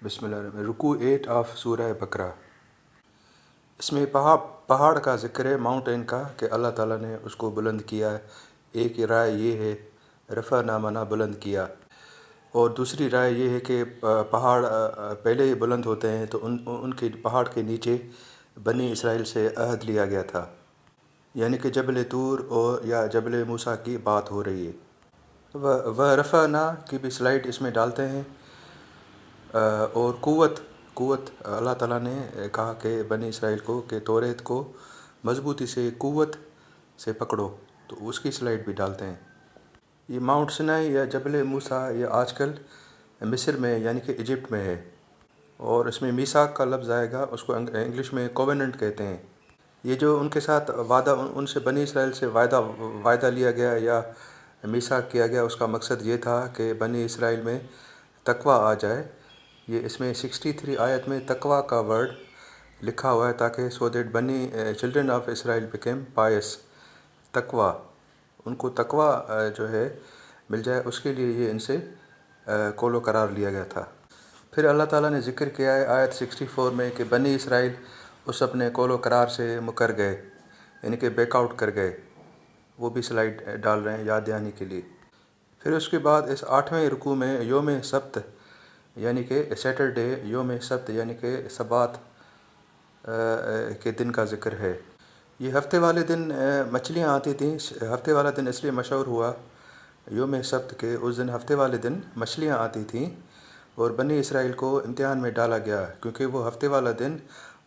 بسم اللہ الرحمن رکوع 8 آف سورہ بقرہ۔ اس میں پہاڑ کا ذکر ہے، ماؤنٹین کا، کہ اللہ تعالیٰ نے اس کو بلند کیا ہے۔ ایک رائے یہ ہے رفع نامنا بلند کیا، اور دوسری رائے یہ ہے کہ پہاڑ پہلے ہی بلند ہوتے ہیں، تو ان کے پہاڑ کے نیچے بنی اسرائیل سے عہد لیا گیا تھا، یعنی کہ جبل طور یا جبل موسیٰ کی بات ہو رہی ہے۔ وہ رفع نا کی بھی سلائڈ اس میں ڈالتے ہیں، اور قوت اللہ تعالیٰ نے کہا کہ بنی اسرائیل کو کہ توریت کو مضبوطی سے قوت سے پکڑو، تو اس کی سلائڈ بھی ڈالتے ہیں۔ یہ ماؤنٹ سنائی یا جبل موسیٰ یہ آج کل مصر میں یعنی کہ ایجپٹ میں ہے، اور اس میں میثاق کا لفظ آئے گا، اس کو انگلش میں کووننٹ کہتے ہیں۔ یہ جو ان کے ساتھ وعدہ، ان سے بنی اسرائیل سے وعدہ لیا گیا یا میثاق کیا گیا، اس کا مقصد یہ تھا کہ بنی اسرائیل میں تقویٰ آ جائے۔ یہ اس میں 63 آیت میں تقویٰ کا ورڈ لکھا ہوا ہے، تاکہ سو دیٹ بنی چلڈرن آف اسرائیل بیکیم پائس، تقویٰ، ان کو تقویٰ جو ہے مل جائے، اس کے لیے یہ ان سے قول و قرار لیا گیا تھا۔ پھر اللہ تعالیٰ نے ذکر کیا ہے آیت 64 میں کہ بنی اسرائیل اس اپنے قول و قرار سے مکر گئے، یعنی کہ بیک آؤٹ کر گئے۔ وہ بھی سلائڈ ڈال رہے ہیں یاد دہانی کے لیے۔ پھر اس کے بعد اس 8ویں رکوع میں یوم سبت یعنی کہ سیٹرڈے، یوم سبت یعنی کہ سبات کے دن کا ذکر ہے۔ یہ ہفتے والے دن مچھلیاں آتی تھیں۔ ہفتے والا دن اس لیے مشہور ہوا یوم سبت کہ اس دن ہفتے والے دن مچھلیاں آتی تھیں، اور بنی اسرائیل کو امتحان میں ڈالا گیا، کیونکہ وہ ہفتے والا دن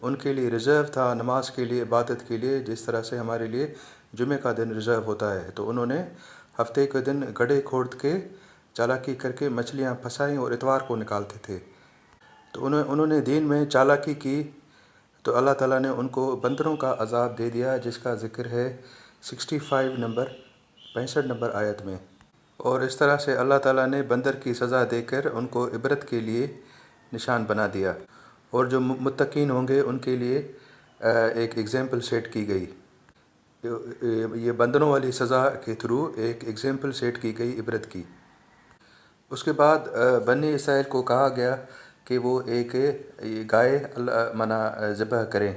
ان کے لیے ریزرو تھا، نماز کے لیے، عبادت کے لیے، جس طرح سے ہمارے لیے جمعہ کا دن ریزرو ہوتا ہے۔ تو انہوں نے ہفتے کے دن گڑھے کھود کے چالاکی کر کے مچھلیاں پھنسائیں اور اتوار کو نکالتے تھے۔ تو انہوں نے دین میں چالاکی کی، تو اللہ تعالیٰ نے ان کو بندروں کا عذاب دے دیا، جس کا ذکر ہے 65 نمبر آیت میں۔ اور اس طرح سے اللہ تعالیٰ نے بندر کی سزا دے کر ان کو عبرت کے لیے نشان بنا دیا، اور جو متقین ہوں گے ان کے لیے ایک ایگزامپل سیٹ کی گئی۔ یہ بندروں والی سزا کے تھرو ایک ایگزامپل سیٹ کی گئی عبرت کی۔ اس کے بعد بنی اسرائیل کو کہا گیا کہ وہ ایک گائے ذبح کریں،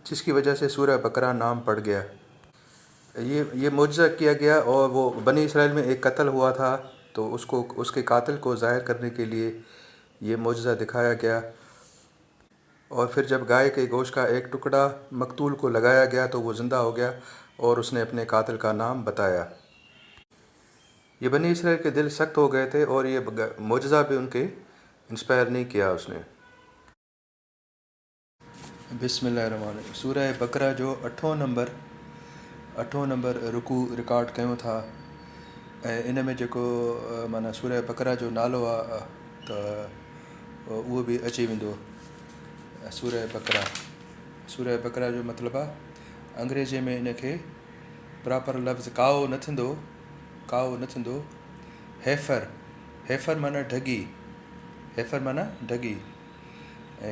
جس کی وجہ سے سورہ بقرہ نام پڑ گیا۔ یہ معجزہ کیا گیا، اور وہ بنی اسرائیل میں ایک قتل ہوا تھا، تو اس کے قاتل کو ظاہر کرنے کے لیے یہ معجزہ دکھایا گیا۔ اور پھر جب گائے کے گوشت کا ایک ٹکڑا مقتول کو لگایا گیا تو وہ زندہ ہو گیا، اور اس نے اپنے قاتل کا نام بتایا۔ یہ بنی اسرائیل کے دل سخت ہو گئے تھے، اور یہ معجزہ بھی ان کے انسپائر نہیں کیا اس نے۔ بسم اللہ الرحمن الرحیم۔ سورہ بقرہ جو 8 نمبر رکوع ریکارڈ کیوں تھا، ان میں جوکو سورہ بقرہ جو نالو आहे تو وہ بھی اچی ویندو۔ سورہ بقرہ جو مطلب आहे انگریزی میں ان کے پراپر لفظ کاؤ نہ تھندو، ہیفر مانا ڈھگی،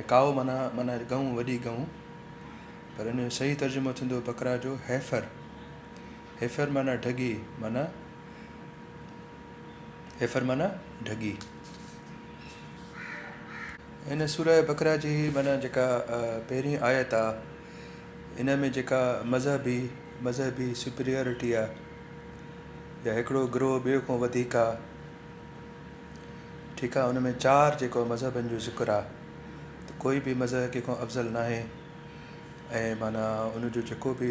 کاؤ مانا گؤں، وڈی گؤں، پر ان جو صحیح ترجمہ تھندو بقرہ جو ہیفر مانا ڈھگی، ہیفر مانا ڈھگی۔ ان سورہ بقرہ جی جکا پہریں آیت आहे، ان میں جکا مذہبی سپیریورٹی आहे، یا ہکڑو گروہ ॿिए खां वधीक आहे، ٹھیک आहे۔ ان میں 4 जेको मज़हबनि जो ذکر आहे، تو کوئی بھی مذہب कंहिं खां अफ़ज़ल न आहे، ऐं उन जो जेको बि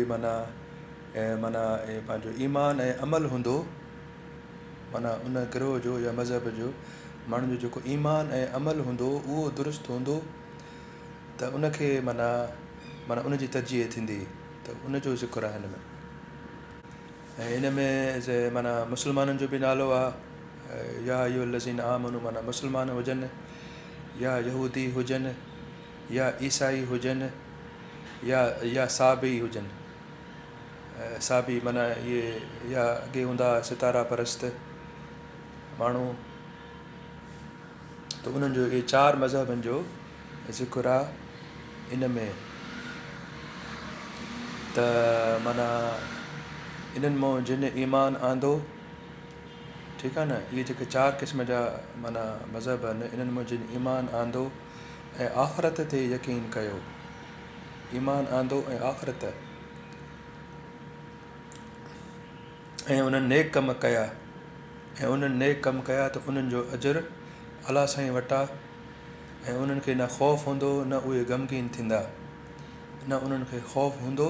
पंहिंजो ईमान ऐं अमल हूंदो, उन गिरोह जो या मज़हब जो माण्हुनि जो जेको ईमान ऐं अमल हूंदो उहो दुरुस्त हूंदो، त उनखे उन जी तरजीह थींदी، त उन जो ज़िक्र आहे हिन में। ऐं इन में मुस्लमाननि जो बि नालो आहे، या अय्युहल्लज़ीना आमनू मुस्लमान हुजनि, या यहूदी हुजनि, या ईसाई हुजनि, या साबी हुजनि। साबी इहे या अॻे हूंदा सितारा परस्त माण्हू, त उन्हनि जो इहे 4 मज़हबनि जो ज़िक्र आहे इन में। त इन्हनि मां जिन ईमान आंदो, ठीकु आहे न। इहे जेके 4 क़िस्म जा माना मज़हब आहिनि, इन्हनि में जिन ईमान आंदो ऐं आख़िरत ते यकीन कयो, ईमान आंदो ऐं आख़िरत ऐं उन्हनि नेक कम कया, ऐं उन्हनि नेक कम कया त उन्हनि जो अजर अलाह साईं वटां, ऐं उन्हनि खे न ख़ौफ़ हूंदो न उहे ग़मगीन थींदा, न उन्हनि खे ख़ौफ़ हूंदो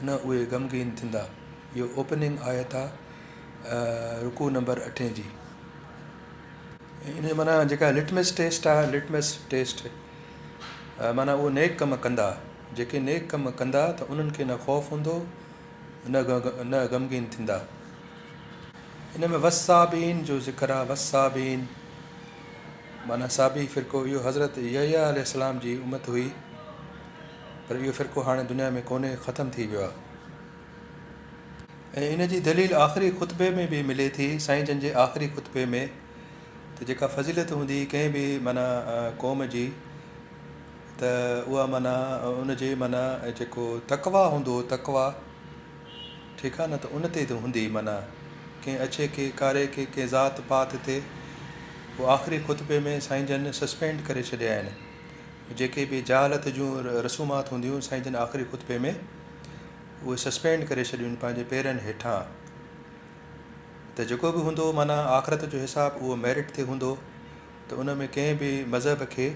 न उहे ग़मगीन थींदा। इहो ओपनिंग आयत आहे रुकू नंबर 8 जी। इन माना जेका लिटमस टेस्ट आहे, लिटमस टेस्ट माना उहो नेक कम कंदा, जेके नेक कम कंदा त उन्हनि खे न ख़ौफ़ हूंदो न ग़मगीन थींदा। इन में वस्साबीन जो ज़िक्र आहे। वस्साबीन माना साबी फ़िरक़ो, इहो हज़रत यहया अलैहिस्सलाम जी उम्मत हुई, पर इहो फ़िरक़ो हाणे दुनिया में कोन्हे, ख़तमु थी वियो आहे। ऐं इन जी दलील आख़िरी ख़ुतबे में बि मिले थी, साईं जन जे आख़िरी ख़ुतबे में, त जेका फ़ज़ीलत हूंदी कंहिं बि माना क़ौम जी, त उहा माना उनजे माना जेको तक़वा हूंदो, तक़वा ठीकु आहे न, त उन ते हूंदी। माना कंहिं अछे के कारे के कंहिं ज़ात पात ते, उहो आख़िरी ख़ुतबे में साईं जन सस्पेंड करे छॾिया आहिनि। जेके बि जहालत जूं रसूमात हूंदियूं, साईं जन आख़िरी ख़ुतबे में उहे सस्पेंड करे छॾियूं पंहिंजे पेरनि हेठां। त जेको बि हूंदो माना आख़िरत जो हिसाबु उहो मेरिट ते हूंदो, त उन में कंहिं बि मज़हब खे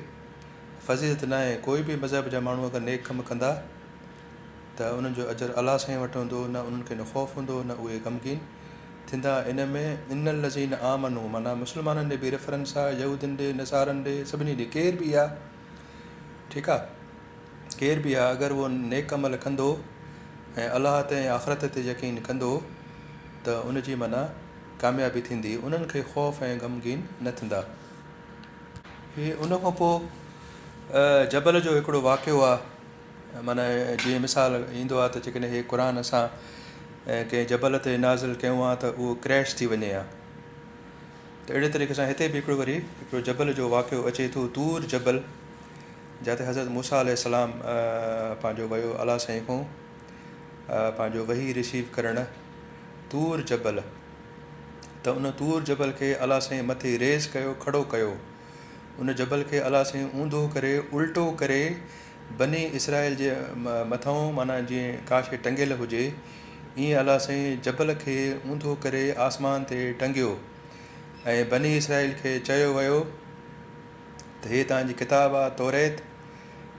फ़ज़ीलत न आहे। कोई बि मज़हब जा माण्हू अगरि नेक कमु कंदा त उन्हनि जो अजर अलाह साईं वटि हूंदो, न उन्हनि खे न ख़ौफ़ हूंदो न उहे ग़मगीन थींदा। इन में इन लज़ीन आमनू माना मुस्लमाननि ॾे बि रेफरेंस आहे, यहूदियुनि ॾे, नसारनि ॾे, सभिनी ॾे, केर बि आहे, ठीकु आहे, केर बि आहे, अगरि उहो नेक अमल कंदो ऐं अलाह ते ऐं आख़िरत ते यकीन कंदो त उनजी माना कामयाबी थींदी, उन्हनि खे ख़ौफ़ ऐं ग़मगीन न थींदा। हीअ उन खां पोइ जबल जो हिकिड़ो वाक़ियो आहे। माना जीअं मिसाल ईंदो आहे त जेकॾहिं हीअ क़ुर असां कंहिं जबल ते नाज़िल कयूं आहे त उहो क्रैश थी वञे हा, त अहिड़े तरीक़े सां हिते बि हिकिड़ो जबल जो वाक़ियो अचे थो, तूर जबल, जिते हज़रत मूसा अलैहिस्सलाम पंहिंजो वियो अलाह साईं खां पंहिंजो वही रिसीव करणु, तूर जबल। त उन तूर जबल खे अलाह साईं मथे रेज़ कयो, खड़ो कयो। उन जबल खे अलाह साईं ऊंधो करे, उल्टो करे बनी इसराइल जे मथां माना जीअं का शइ टंगियल हुजे, ईअं अलाह साईं जबल खे ऊंधो करे आसमान ते टंगियो, ऐं बनी इसराइल खे चयो वियो त हे तव्हांजी किताब आहे तौरेत,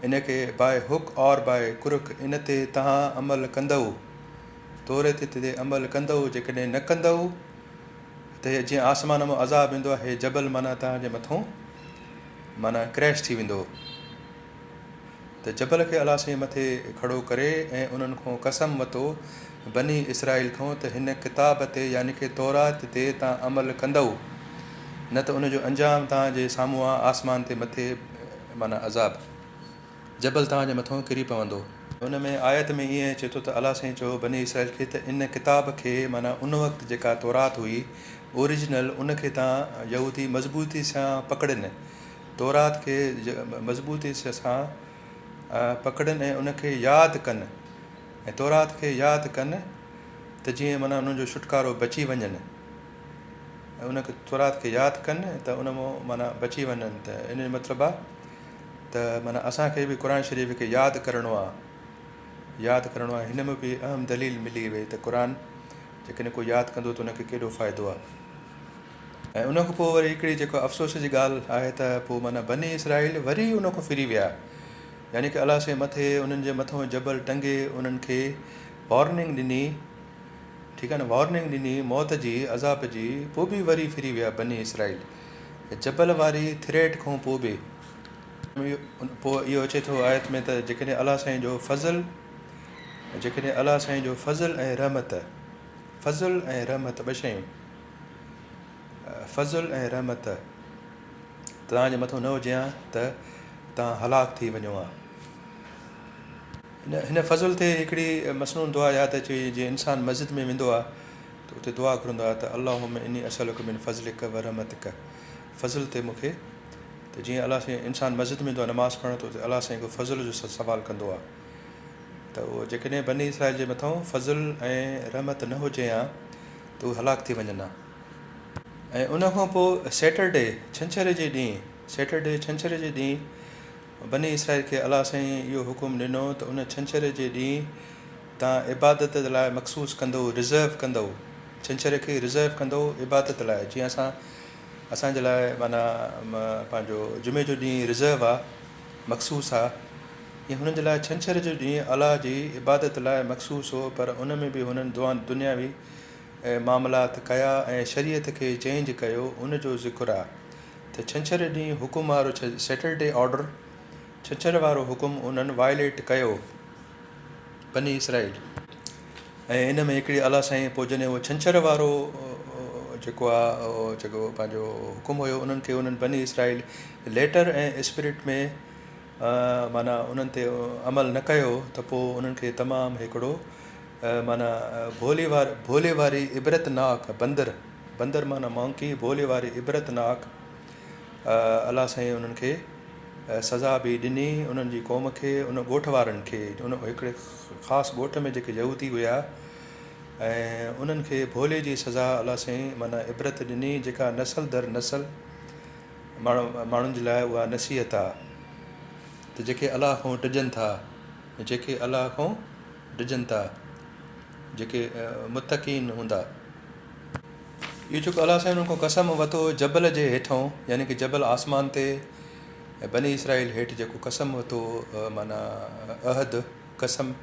इन खे बाए हुक और बाए कुरुक इन ते तव्हां अमल कंदव, तौरेत ते अमल कंदव। जेकॾहिं न कंदव त जीअं आसमान मां अज़ाब ईंदो आहे, हे जबल माना तव्हांजे मथां माना क्रैश थी वेंदो। त जबल खे अलाह साईं मथे खड़ो करे ऐं उन्हनि खां कसम वरितो बनी इसराइल खां त हिन किताब ते यानी कि तौरात ते तव्हां अमल कंदव, न त उनजो अंजाम तव्हांजे साम्हूं आहे, आसमान ते मथे माना अज़ाब, जबल तव्हांजे मथां किरी पवंदो। उन में आयत में ईअं अचे थो त अलाह साईं चयो बनी इसराइल खे त इन किताब खे माना उन वक़्तु जेका तौरात हुई ओरिजिनल, उनखे तव्हां यहूदी मज़बूती सां पकड़नि, तौरात खे मज़बूती सां पकड़नि ऐं उनखे यादि कनि, ऐं तौरात खे यादि कनि त जीअं माना उन्हनि जो छुटकारो बची वञनि, ऐं उनखे तौरात खे यादि कनि त उन मां माना बची वञनि। त इन जो मतिलबु आहे त माना असांखे बि क़ुर शरीफ़ खे यादि करिणो आहे, यादि करिणो आहे। हिन में बि अहम दलील मिली वई त क़ुर जेकॾहिं कोई यादि कंदो त उनखे केॾो फ़ाइदो आहे। ऐं उन खां पोइ वरी हिकिड़ी जेको अफ़सोस जी ॻाल्हि आहे त पोइ माना बनी इसराइल वरी उन खां फिरी विया, यानी कि अलाह साईं मथे उन्हनि जे मथां जबल टंगे उन्हनि खे वॉर्निंग ॾिनी, ठीकु आहे न, वॉर्निंग ॾिनी मौत जी, अज़ाब जी, पोइ बि वरी फिरी विया बनी इसराइल जबल वारी थ्रेट खां पोइ बि। पोइ इहो अचे थो आयत में त जेकॾहिं अलाह साईं जो फज़ल, जेकॾहिं अलाह साईं जो फज़ल ऐं रहमत, फज़ल ऐं रहमत ॿ शयूं, फज़ल ऐं रहमत तव्हांजे मथां न हुजे हा त तव्हां हलाक थी वञो हा। हिन फज़ल ते हिकिड़ी मसनून दुआ यादि अचे, जीअं इंसानु मस्जिद में वेंदो आहे त उते दुआ घुरंदो आहे त अल्लाहुम्मा इन्नी असअलुका मिन फ़ज़लिका व रहमतिक, फज़ल ते मूंखे, त जीअं अलाह साईं इंसानु मस्जिद में वेंदो आहे नमाज़ पढ़ण, त उते अलाह साईं खां फज़ल जो सवाल कंदो आहे। त उहो जेकॾहिं बनी इसराइल जे मथां फज़ल ऐं रहमत न हुजे हा त उहे हलाक थी वञनि हा। ऐं उन खां पोइ सैटरडे छंछर जे ॾींहुं बनी इसराइल खे अलाह साईं इहो हुकुम ॾिनो त उन छंछर जे ॾींहुं तव्हां इबादत लाइ मख़सूस कंदो, रिज़र्व कंदो, छंछर खे रिज़र्व कंदो इबादत लाइ। जीअं असांजे लाइ माना पंहिंजो जुमे जो ॾींहुं रिज़र्व आहे, मख़सूस आहे, ईअं हुननि जे लाइ छंछर जो ॾींहुं अलाह जी इबादत लाइ मख़सूस हो। पर उन में बि हुननि दुनियावी मामलात कया ऐं शरीयत खे चेंज कयो, उन जो ज़िक्र आहे। त छंछर ॾींहुं हुकुम वारो सैटरडे ऑर्डर, छंछर वारो हुकुम उन्हनि वायलेट कयो बनी इसराइल। ऐं इन में हिकिड़ी अलाह साईं पोइ जॾहिं उहो छंछर वारो जेको आहे जेको पंहिंजो हुकुम हुयो उन्हनि खे, उन्हनि बनी इसराइल लेटर ऐं स्पिरिट में माना उन्हनि ते अमल न कयो त पोइ उन्हनि खे तमामु हिकिड़ो माना भोले वारी इबरतनाक बंदर माना मॉन्की, भोले वारी इबरतनाक अलाह साईं उन्हनि खे सज़ा बि ॾिनी, उन्हनि जी क़ौम खे, उन ॻोठ वारनि खे, उन हिकिड़े ख़ासि ॻोठ में जेके यहूदी हुआ ऐं उन्हनि खे भोले जी सज़ा अलाह साईं माना इबरत ॾिनी, जेका नसल दर नसल माण्हुनि जे लाइ उहा नसीहत आहे त जेके अलाह खां डिॼनि था, जेके मुतक़ीन हूंदा। इहो जेको अलाह साईं उन्हनि खां कसम वरितो जबल जे हेठां, यानी कि जबल आसमान ते, ऐं बनी इसराइल हेठि जेको कसम वरितो माना अहद कसम,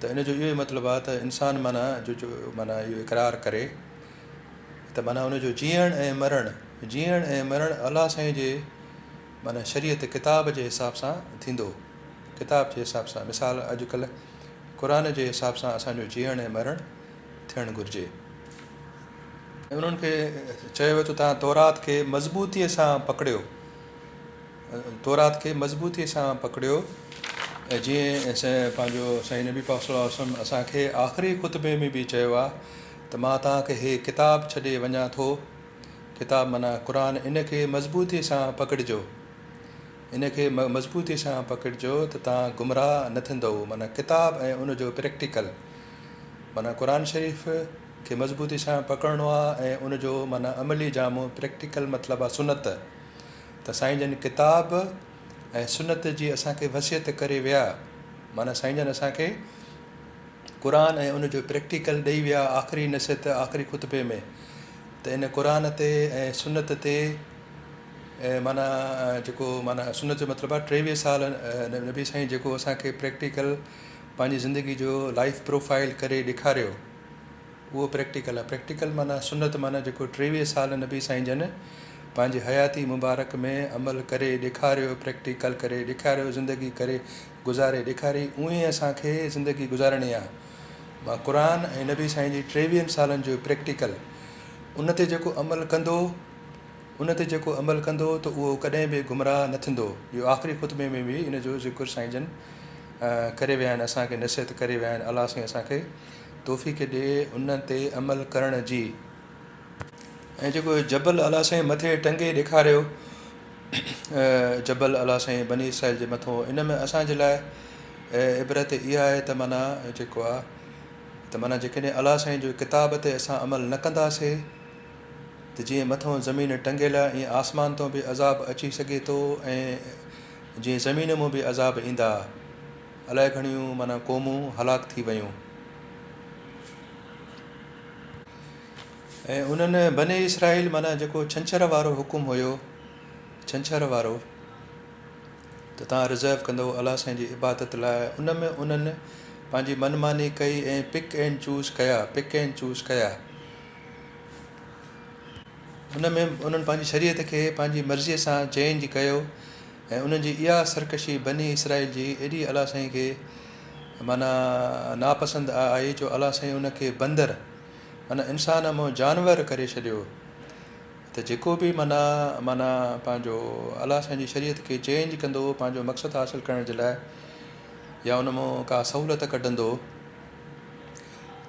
त इन जो इहो ई मतिलबु आहे त इंसानु माना इहो इक़रार करे त माना उनजो जीअण ऐं मरणु अलाह साईं जे माना शरीयत किताब जे हिसाब सां थींदो, किताब जे हिसाब सां। मिसाल अॼुकल्ह क़ुर जे हिसाब सां असांजो जीअण ऐं मरणु थियणु घुरिजे। उन्हनि खे चयो वियो त तव्हां तौरात खे मज़बूतीअ सां पकड़ियो, ऐं जीअं पंहिंजो साईं नबी पाक सल्लल्लाहु अलैहि वसल्लम असांखे आख़िरी ख़ुतबे में बि चयो आहे त मां तव्हांखे हे किताब छॾे वञा थो, किताब माना क़ुर, इनखे मज़बूतीअ सां पकड़िजो, त तव्हां गुमराह न थींदव। माना किताब ऐं उनजो प्रैक्टिकल, माना क़ुर शरीफ़ खे मज़बूती सां पकड़िणो आहे ऐं उनजो माना अमली जामो प्रैक्टिकल मतिलबु आहे सुनत। त साईं जन किताब ऐं सुनत जी असांखे वसियत करे विया, माना साईं जन असांखे क़ुर ऐं उनजो प्रैक्टिकल ॾेई विया आख़िरी नसीहत, आख़िरी ख़ुतबे में। त इन क़ुर ते ऐं सुनत ते माना जेको माना सुनत जो मतिलबु आहे 23 साल नबी साईं जेको असांखे प्रैक्टिकल पंहिंजी ज़िंदगी जो लाइफ प्रोफाइल करे ॾेखारियो, उहो प्रैक्टिकल आहे। प्रैक्टिकल माना सुनत माना जेको 23 साल नबी साईं जन पंहिंजी हयाती मुबारक में अमल करे ॾेखारियो, प्रैक्टिकल करे ॾेखारियो, ज़िंदगी करे गुज़ारे ॾेखारी, उअं ई असांखे ज़िंदगी गुज़ारणी आहे। मां क़ुर ऐं नबी साईं जी 23 सालनि जो प्रैक्टिकल, उन ते जेको अमल कंदो त उहो कॾहिं बि गुमराह न थींदो। इहो आख़िरी ख़ुतबे में बि इन जो ज़िक्र साईं जन करे विया आहिनि, असांखे नसीहत करे विया आहिनि। अलाह साईं असांखे तौफ़ीक़ ॾिए उन ते अमल करण जी। ऐं जेको जबल अलाह साईं मथे टंगे ॾेखारियो, जबल अलाह साईं बनी इसराइल जे मथां, इन में असांजे लाइ इबरत इहा आहे त माना जेको आहे त माना जेकॾहिं अलाह साईं जो किताब ते असां अमल न कंदासीं त जीअं मथां ज़मीन टंगियल आहे, ईअं आसमान तां बि अज़ाब अची सघे थो, ऐं जीअं ज़मीन मां बि अज़ाब ईंदा, अलाए घणियूं माना क़ौमूं हलाक थी वियूं। ऐं उन्हनि बनी इसराइल माना जेको छंछर वारो हुकुम हुयो, छंछर वारो त तव्हां रिज़र्व कंदो अलाह साईं जी इबादत लाइ, उन में उन्हनि पंहिंजी मनमानी कई ऐं पिक एंड चूज़ कया। उन में उन्हनि पंहिंजी शरीयत खे पंहिंजी मर्ज़ीअ सां चेंज कयो, ऐं उन्हनि जी इहा सरकशी बनी इसराइल जी एॾी अलाह साईं खे माना नापसंदि आई जो अलाह साईं उनखे बंदर माना इंसान मां जानवर करे छॾियो। त जेको बि माना पंहिंजो अलाह साईं जी शरीयत खे चेंज कंदो पंहिंजो मक़सदु हासिलु करण जे लाइ, या उन मां का सहूलियत कढंदो,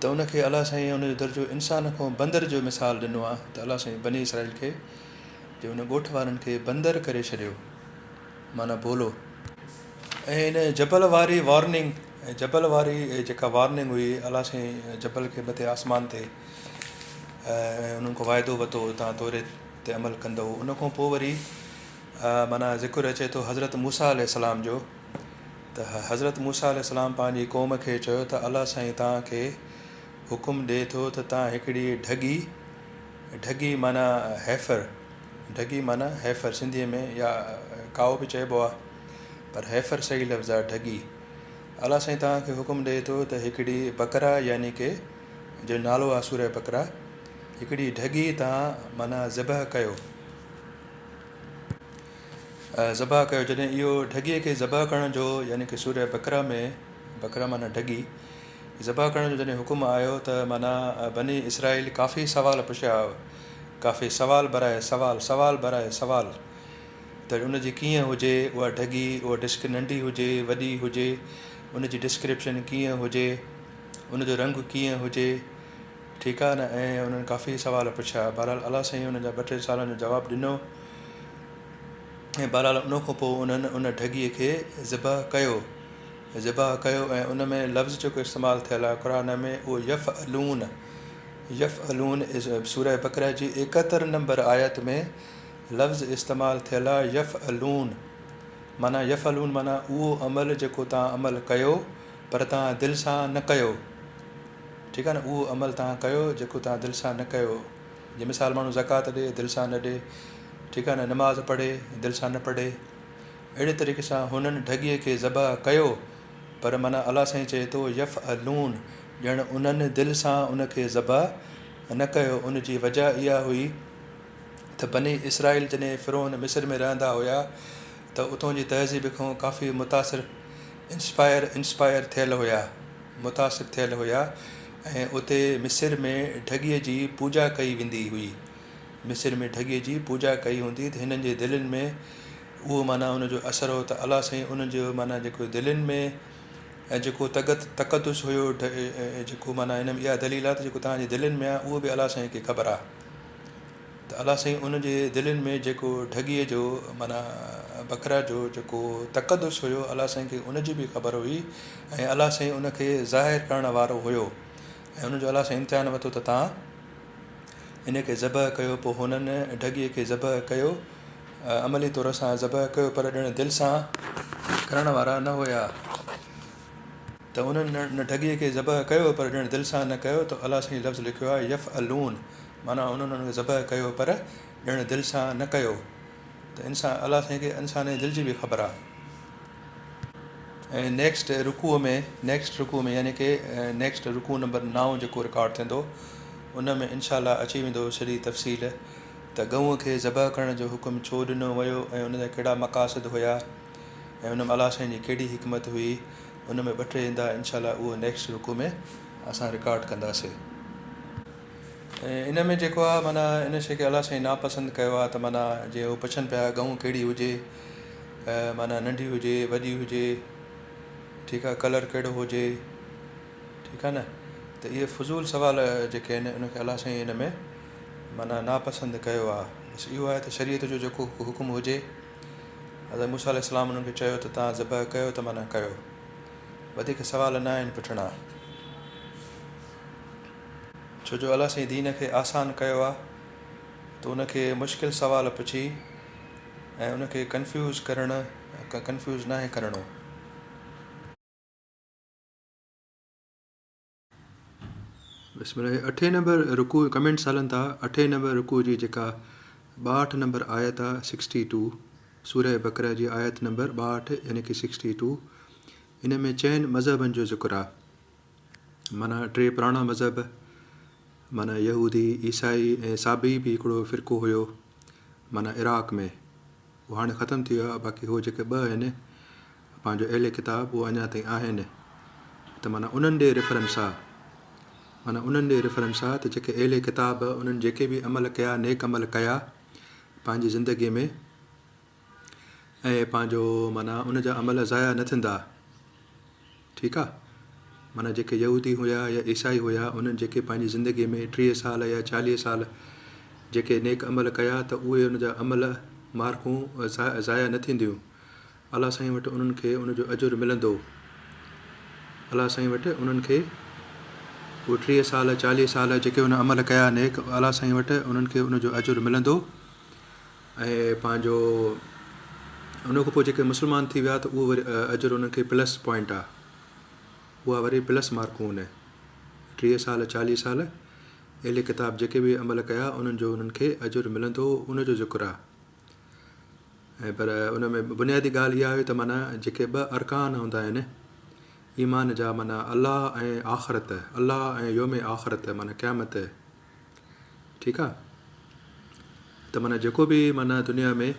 त उनखे अलाह साईं उनजो दर्जो इंसान खां बंदर जो मिसाल ॾिनो आहे। त अलाह साईं बनी इसराइल खे जे उन ॻोठ वारनि खे बंदर करे छॾियो, माना बोलो। ऐं इन जबल वारी जेका वार्निंग हुई, अलाह साईं जबल खे मथे आसमान ते उन्हनि खां वाइदो वरितो तव्हां तोरे ते अमल कंदव। उन खां पोइ वरी माना ज़िक्र अचे थो हज़रत मूसा अलैहिस्सलाम जो। त हज़रत मूसा अलैहिस्सलाम पंहिंजी क़ौम खे चयो त अलाह साईं तव्हांखे हुकुम ॾिए थो त तव्हां हिकिड़ी ढगी माना ढगी माना हैफ़र सिंधीअ में या काओ बि चइबो आहे, पर हैफ़र सही लफ़्ज़ आहे ढगी। अलाह साईं तव्हांखे हुकुम ॾिए थो त हिकिड़ी बकरा यानी कि जो नालो आहे सूरह बकरा, हिकिड़ी ढगी तव्हां माना ज़बह कयो। जॾहिं इहो ढगीअ खे ज़बह करण जो यानी कि सूरह बकरा में बकरा माना ढगी ज़बह करण जो जॾहिं हुकुम आयो त माना बनी इसराइल काफ़ी सुवाल पुछिया, काफ़ी सवाल बराए सवाल त उनजी कीअं हुजे उहा ढगी, उहा नंढी हुजे वॾी हुजे, उनजी डिस्क्रिप्शन कीअं हुजे, उनजो रंग कीअं हुजे, ठीकु आहे न। ऐं उन्हनि काफ़ी सवाल पुछिया। बहरहाल अलाह साईं उन जा 2-3 सालनि जो जवाबु ॾिनो ऐं बहरहाल उन खां पोइ उन्हनि उन ढगीअ खे ज़बह कयो ऐं उन में लफ़्ज़ जेको इस्तेमालु थियल आहे क़ुर में उहो यफ़अलून सूरह बकरा जी 71 नंबर आयत में लफ़्ज़ इस्तेमालु थियल आहे यफ़अलून माना उहो अमल जेको तव्हां अमल कयो पर तव्हां दिलि सां न कयो, ठीकु आहे न। उहो अमल तव्हां कयो जेको तव्हां दिलि सां न कयो। जीअं मिसाल माण्हू ज़कात ॾिए दिलि सां न ॾिए, ठीकु आहे न, नमाज़ पढ़े दिलि सां न पढ़े, अहिड़े तरीक़े सां हुननि ढगीअ खे ज़बह कयो पर माना अलाह साईं चए थो यफ़अलून, ॼण उन्हनि दिलि सां उनखे ज़बह न कयो। उनजी वजह इहा हुई त बनी इसराइल जॾहिं फ़िरौन मिस्र में रहंदा हुया त उतां जी तहज़ीब खां काफ़ी इंस्पायर थियल हुया ऐं उते मिस्र में ढगीअ जी पूॼा कई वेंदी हुई। मिस्र में ढगीअ जी पूॼा कई हूंदी त हिननि जे दिलनि में उहो माना उनजो असरु हो त अलाह साईं उनजो माना जेको दिलनि में ऐं जेको तक़दुस हुयो जेको माना हिन में इहा दलील आहे त जेको तव्हांजे दिलनि में आहे उहो बि अलाह साईं खे ख़बर आहे। त अलाह साईं उनजे दिलनि में जेको ढगीअ जो माना बकरा जो जेको तक़दुस हुयो अलाह साईं खे उनजी बि ख़बर हुई ऐं अलाह साईं उनखे ज़ाहिर करण वारो हुयो ऐं उनजो अलाह साईं इम्तिहान वरितो त तव्हां इनखे ज़बह कयो। पोइ हुननि ढगीअ खे ज़बह कयो, अमली तौर सां ज़बह कयो, पर ॼण दिलि सां करण वारा न हुया। त उन्हनि ढगीअ खे ज़बह कयो पर ॼण दिलि सां न कयो त अलाह साईं लफ़्ज़ लिखियो आहे यफ़अलून, माना उन्हनि उनखे ज़बह कयो पर ॼण दिलि सां न कयो। त अलाह साईं खे इंसान जे दिलि जी बि ख़बर आहे। ऐं नेक्स्ट रुकूअ में यानी कि नेक्स्ट रुकू नंबर 9 जेको रिकॉर्ड थींदो उन में इनशा अलाह अची वेंदो सॼी तफ़सील त गऊं खे ज़बह करण जो हुकुम छो ॾिनो वियो ऐं उनजा कहिड़ा मक़ासिद हुया ऐं उन में अलाह साईं जी कहिड़ी हिकमत हुई। उन में 2-3 ईंदा इनशा अलाह उहो नेक्स्ट रुकू में असां रिकॉर्ड कंदासीं। ऐं इन में जेको आहे माना इन शइ खे अलाह साईं नापसंदि कयो आहे त माना जीअं उहे पुछनि पिया गऊं कहिड़ी हुजे, माना नंढी हुजे वॾी हुजे, ठीकु आहे, कलर कहिड़ो हुजे, ठीकु आहे न। त इहे फज़ूल सवाल जेके आहिनि उनखे अलाह साईं हिन में माना नापसंदि कयो आहे। बसि इहो आहे त शरीयत जो जेको हुकुम हुजे हज़रत मूसा अलैहिस्सलाम उन्हनि खे चयो त तव्हां ज़बह कयो त माना कयो, वधीक सवाल न आहिनि पुछणा। छो जो अलाह साईं दीन खे आसान कयो आहे त उनखे मुश्किल सवाल पुछी ऐं उनखे कंफ्यूज़ न आहे करिणो। बिस्मिल्लाह। 8 नंबर रुकू कमेंट्स हलनि था। 8 नंबर रुकू जी जेका 62 नंबर आयत आहे 62 सूरह बकरा जी आयत नंबर 62 यानी कि 62। इन में 4 मज़हबनि जो ज़िक्र आहे, माना 3 पुराणा मज़हब माना यहूदी ईसाई ऐं साबी बि हिकिड़ो फ़िरक़ो हुयो माना इराक़ में, उहो हाणे ख़तमु थी वियो आहे। बाक़ी उहो जेके 2 आहिनि पंहिंजो अहले किताब उहो अञा ताईं आहिनि। त माना उन्हनि ॾे रेफरेंस आहे त जेके अहले किताब उन्हनि जेके बि अमल कया नेक अमल कया पंहिंजी ज़िंदगीअ में ऐं पंहिंजो माना उनजा अमल ज़ाया न थींदा, ठीकु आहे। माना जेके यहूदी हुया या ईसाई हुया उन्हनि जेके पंहिंजी ज़िंदगीअ में 30 साल या 40 साल जेके नेक अमल कया त उहे उनजा अमल मार्कूं ज़ाया न थींदियूं। अलाह साईं वटि उन्हनि खे उनजो अजुर मिलंदो, अलाह साईं वटि उन्हनि खे उहे 30 साल 40 साल जेके उन अमल कया नेक अला साईं वटि उन्हनि खे उनजो अजुर मिलंदो। ऐं पंहिंजो उन खां पोइ जेके मुस्लमान थी विया त उहो वरी अजुर उन्हनि खे प्लस पॉइंट आहे, उहा वरी प्लस मार्कूं आहिनि। 30 साल 40 साल अहिड़े किताब जेके बि अमल कया उन्हनि जो उन्हनि खे अजुर मिलंदो, उनजो ज़िक्र आहे। ऐं पर उन में बुनियादी ॻाल्हि इहा हुई त माना जेके 2 अरकान हूंदा आहिनि ईमान जा, माना अलाह ऐं आख़िरत, अलाह ऐं योम आख़िरत माना क़यामत, ठीकु आहे। त माना जेको बि माना दुनिया में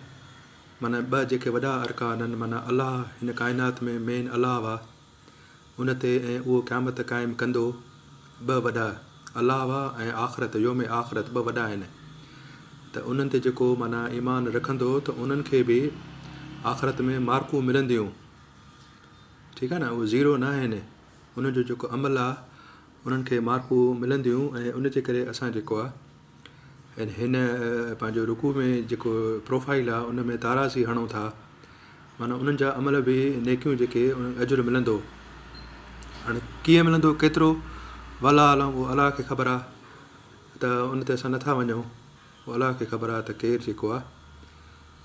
माना 2 जेके वॾा अरकान आहिनि, माना अलाह हिन काइनात में मेन अलाह आहे उन ते, ऐं उहो क़यामत क़ाइमु कंदो। 2 वॾा अलाह आहे ऐं आख़िरत योम आख़िरत 2 वॾा आहिनि। त उन्हनि ते जेको माना ईमान रखंदो त उन्हनि खे बि आख़िरत में मार्कूं मिलंदियूं, ठीकु आहे न। उहो ज़ीरो न आहिनि, उनजो जेको अमल आहे उन्हनि खे मार्कूं मिलंदियूं। ऐं उनजे करे असां जेको आहे हिन पंहिंजो रुकू में जेको प्रोफाइल आहे उन में ताराज़ी हणूं था, माना उन्हनि जा अमल बि नेकियूं जेके उन अजुर मिलंदो। हाणे कीअं मिलंदो, केतिरो वला आलम उहो अलाह खे ख़बर आहे, त उन ते असां नथा वञूं, उहो अलाह खे ख़बर आहे त केरु जेको आहे,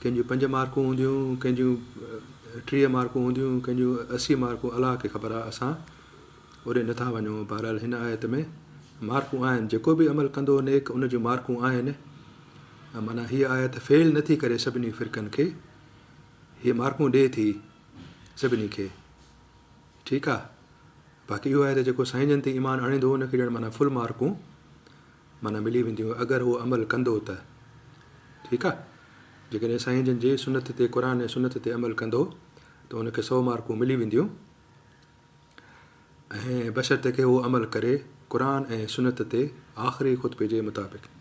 कंहिंजूं 5 मार्कूं हूंदियूं, कंहिंजूं 30 मार्कूं हूंदियूं, कंहिंजूं 80 मार्कूं, अलाह खे ख़बर आहे, असां ओॾे नथा वञूं। बहरहाल हिन आयत में मार्कूं आहिनि, जेको बि अमल कंदो नेक उन जूं मार्कूं आहिनि। माना हीअ आयत फेल नथी करे सभिनी फ़िरक़नि खे, हीअ मार्कूं ॾिए थी सभिनी खे, ठीकु आहे। बाक़ी इहो आहे त जेको साईं जन ते ईमान आणींदो उनखे ॼण माना फुल मार्कूं माना मिली वेंदियूं अगरि उहो अमल कंदो त, ठीकु आहे। जेकॾहिं साईं जन जी सुनत ते, क़ुर ऐं सुनत ते अमल कंदो त उनखे 100 मार्कूं मिली वेंदियूं। ऐं बशर्ते के उहो अमल करे क़ुर ऐं सुनत ते आख़िरी ख़ुतबे जे मुताबिक़।